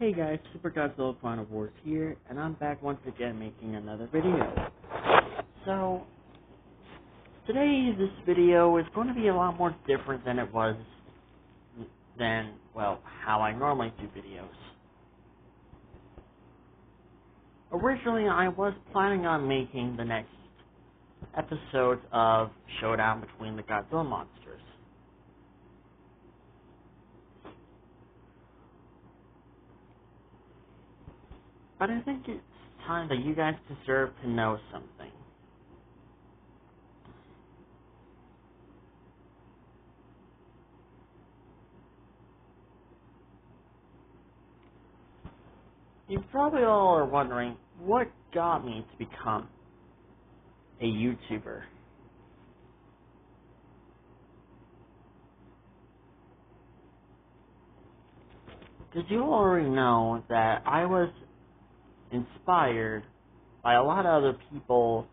Hey guys, Super Godzilla Final Wars here, and I'm back once again making another video. So, today this video is going to be a lot more different than it was how I normally do videos. Originally, I was planning on making the next episode of Showdown between the Godzilla monsters. But I think it's time that you guys deserve to know something. You probably all are wondering, what got me to become a YouTuber? Because you already know that I was inspired by a lot of other people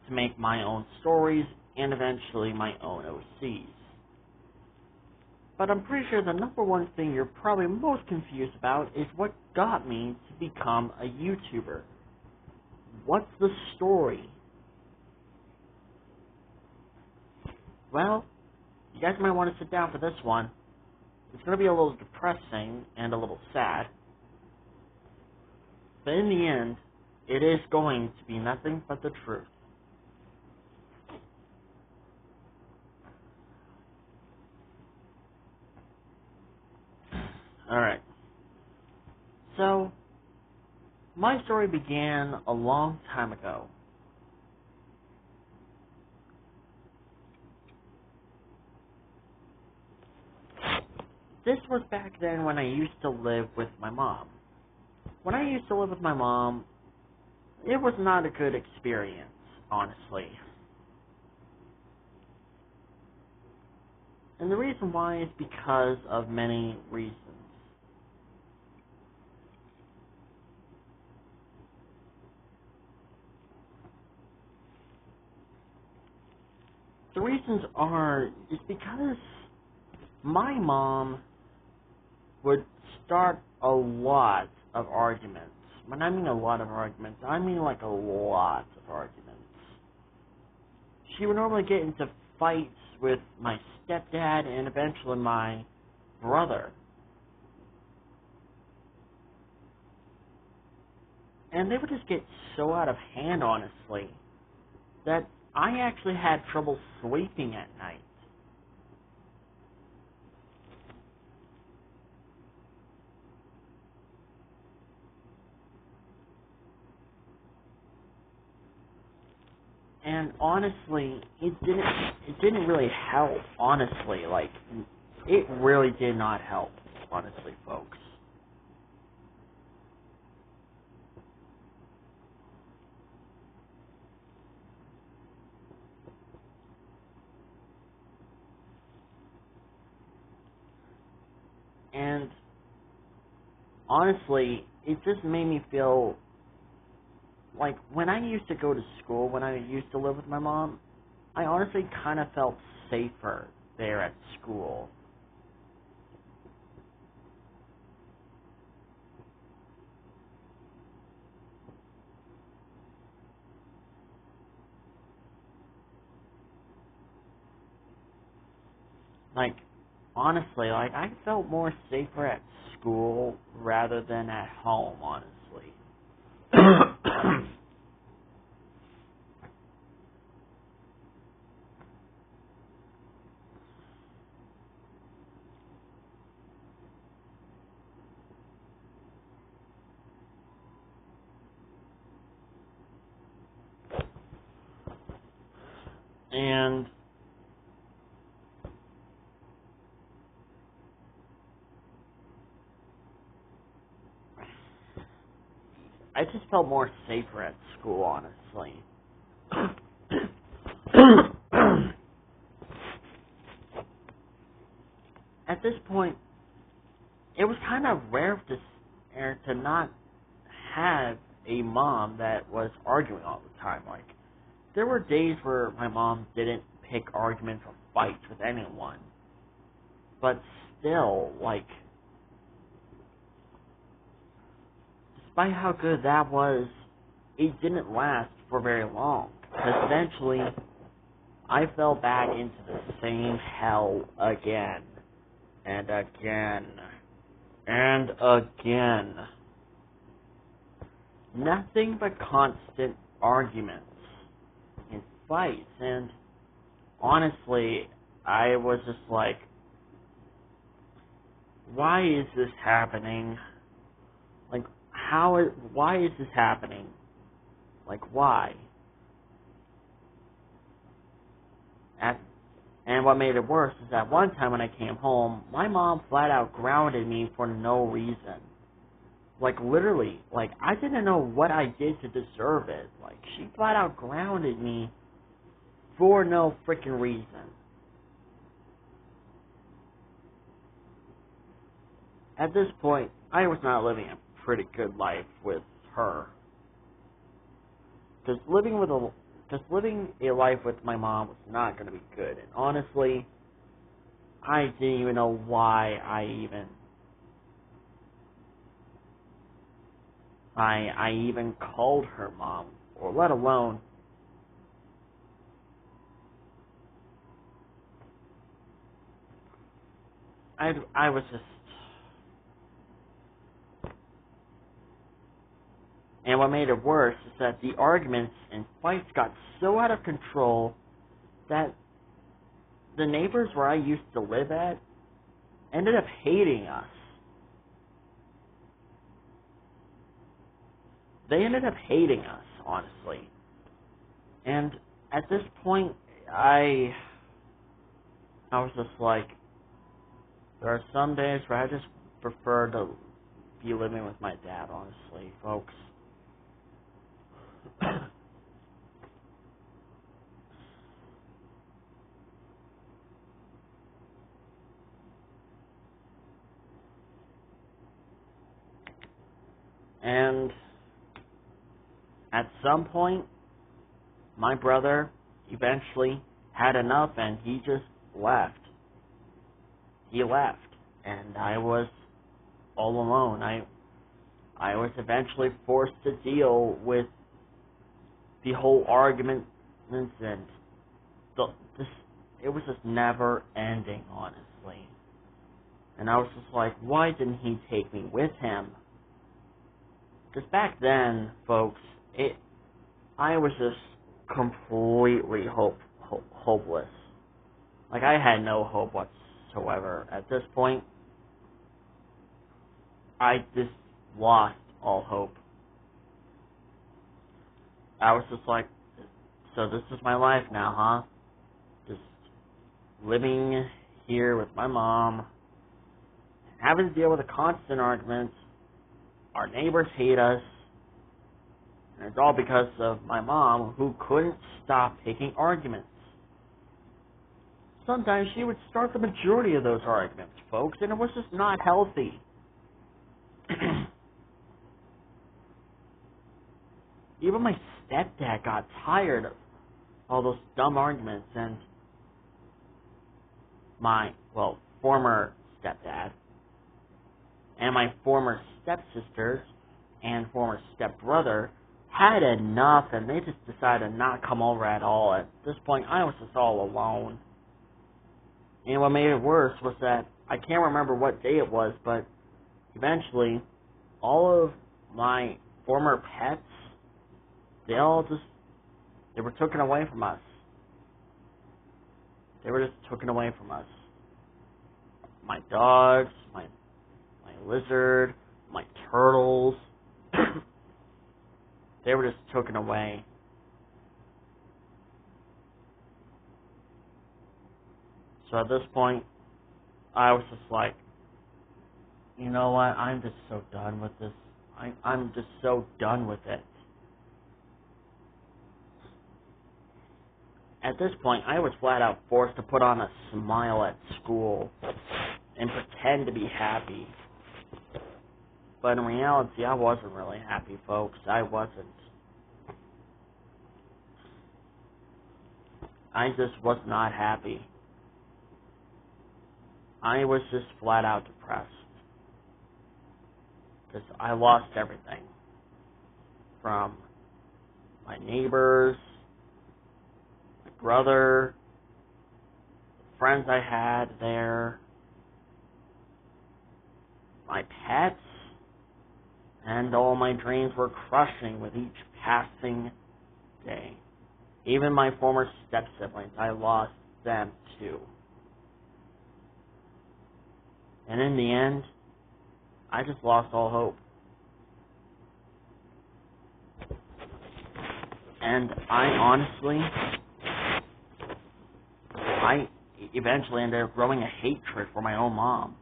to make my own stories and eventually my own OCs. But I'm pretty sure the number one thing you're probably most confused about is what got me to become a YouTuber. What's the story? Well, you guys might want to sit down for this one. It's going to be a little depressing and a little sad. But in the end, it is going to be nothing but the truth. Alright. So, my story began a long time ago. This was back then when I used to live with my mom. When I used to live with my mom, it was not a good experience, honestly. And the reason why is because of many reasons. The reasons is because my mom would start a lot of arguments. When I mean a lot of arguments, I mean like a lot of arguments. She would normally get into fights with my stepdad and eventually my brother. And they would just get so out of hand, honestly, that I actually had trouble sleeping at night. And honestly, it didn't really help, honestly. Like, it really did not help, honestly, folks. And honestly, it just made me feel like when I used to go to school, when I used to live with my mom, I honestly kind of felt safer there at school. Like, honestly, like, I felt more safer at school rather than at home, honestly. And I just felt more safer at school, honestly. At this point, it was kind of rare to not have a mom that was arguing all the time. Like, there were days where my mom didn't pick arguments or fights with anyone. But still, like, despite how good that was, it didn't last for very long. Because eventually, I fell back into the same hell again. And again. And again. Nothing but constant arguments and fights. And honestly, I was just like, why is this happening? Like, why is this happening? Like, why? And what made it worse is that one time when I came home, my mom flat out grounded me for no reason. Like, literally, like, I didn't know what I did to deserve it. Like, she flat out grounded me for no freaking reason. At this point, I was not living a pretty good life with her. Just living a life with my mom was not going to be good. And honestly, I didn't even know why I even called her mom, or let alone I was just. And what made it worse is that the arguments and fights got so out of control that the neighbors where I used to live at ended up hating us. They ended up hating us, honestly. And at this point, I was just like, there are some days where I just prefer to be living with my dad, honestly, folks. And at some point, my brother eventually had enough and he just left. He left. And I was all alone. I was eventually forced to deal with the whole argument and it was just never ending, honestly. And I was just like, why didn't he take me with him? Because back then, folks, I was just completely hopeless. Like, I had no hope whatsoever. At this point, I just lost all hope. I was just like, so this is my life now, huh? Just living here with my mom, having to deal with the constant arguments. Our neighbors hate us. And it's all because of my mom, who couldn't stop picking arguments. Sometimes she would start the majority of those arguments, folks, and it was just not healthy. Even my stepdad got tired of all those dumb arguments, and my, former stepdad and my former stepsisters and former stepbrother had enough, and they just decided to not come over at all. At this point, I was just all alone. And what made it worse was that I can't remember what day it was, but eventually, all of my former pets, they were taken away from us. They were just taken away from us. My dogs, my lizard, my turtles, they were just taken away. So at this point, I was just like, you know what, I'm just so done with this. I'm just so done with it. At this point, I was flat out forced to put on a smile at school and pretend to be happy. But in reality, I wasn't really happy, folks. I wasn't. I just was not happy. I was just flat out depressed. Because I lost everything. from my neighbors, my brother, friends I had there, my pets, and all my dreams were crushing with each passing day. Even my former step-siblings, I lost them too. And in the end, I just lost all hope. And I eventually ended up growing a hatred for my own mom.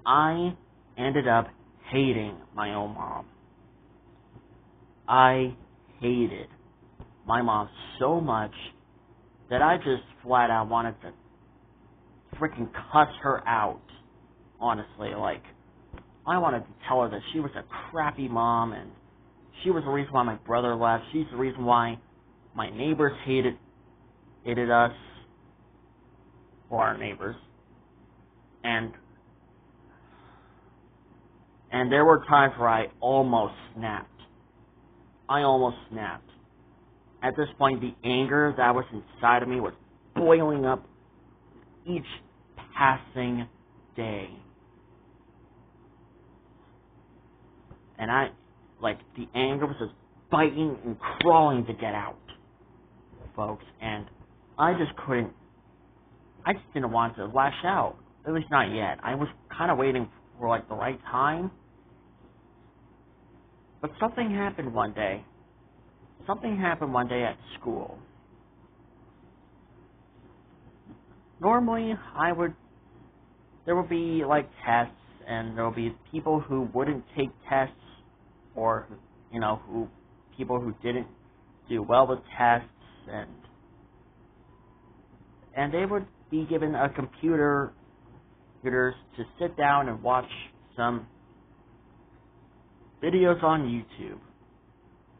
I ended up hating my own mom. I hated my mom so much that I just flat out wanted to freaking cuss her out. Honestly, like, I wanted to tell her that she was a crappy mom and she was the reason why my brother left. She's the reason why my neighbors hated us, or our neighbors. And there were times where I almost snapped. At this point, the anger that was inside of me was boiling up each passing day. And the anger was just biting and crawling to get out, folks. And I just didn't want to lash out. At least not yet. I was kind of waiting for, the right time. But something happened one day. At school. Normally, there would be, tests, and there would be people who wouldn't take tests, or, people who didn't do well with tests, and they would be given a computers to sit down and watch some videos on YouTube,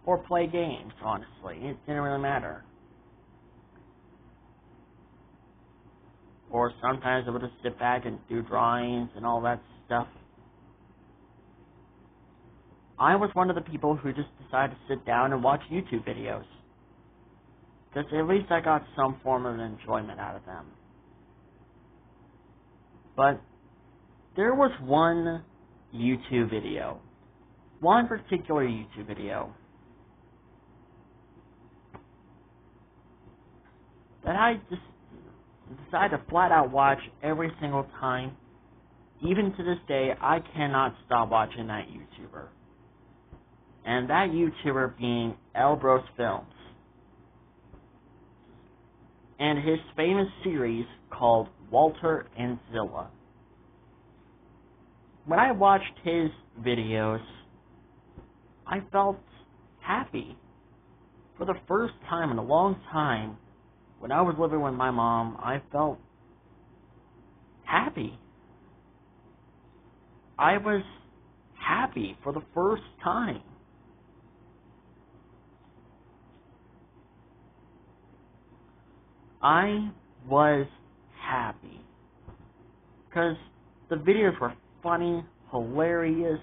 or play games, honestly. It didn't really matter. Or sometimes I would just sit back and do drawings and all that stuff. I was one of the people who just decided to sit down and watch YouTube videos, because at least I got some form of enjoyment out of them. But there was one particular YouTube video, that I just decided to flat out watch every single time. Even to this day, I cannot stop watching that YouTuber. And that YouTuber being Elbros Films. And his famous series called Walter and Zilla. When I watched his videos, I felt happy. For the first time in a long time, when I was living with my mom, I felt happy. I was happy for the first time. I was happy because the videos were funny, hilarious,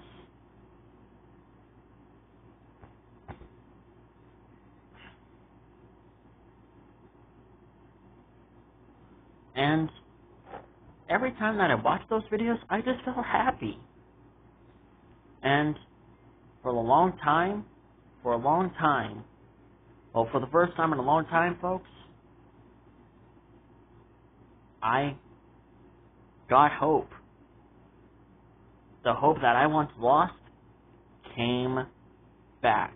and every time that I watched those videos, I just felt happy. And for the first time in a long time, folks, I got hope. The hope that I once lost came back.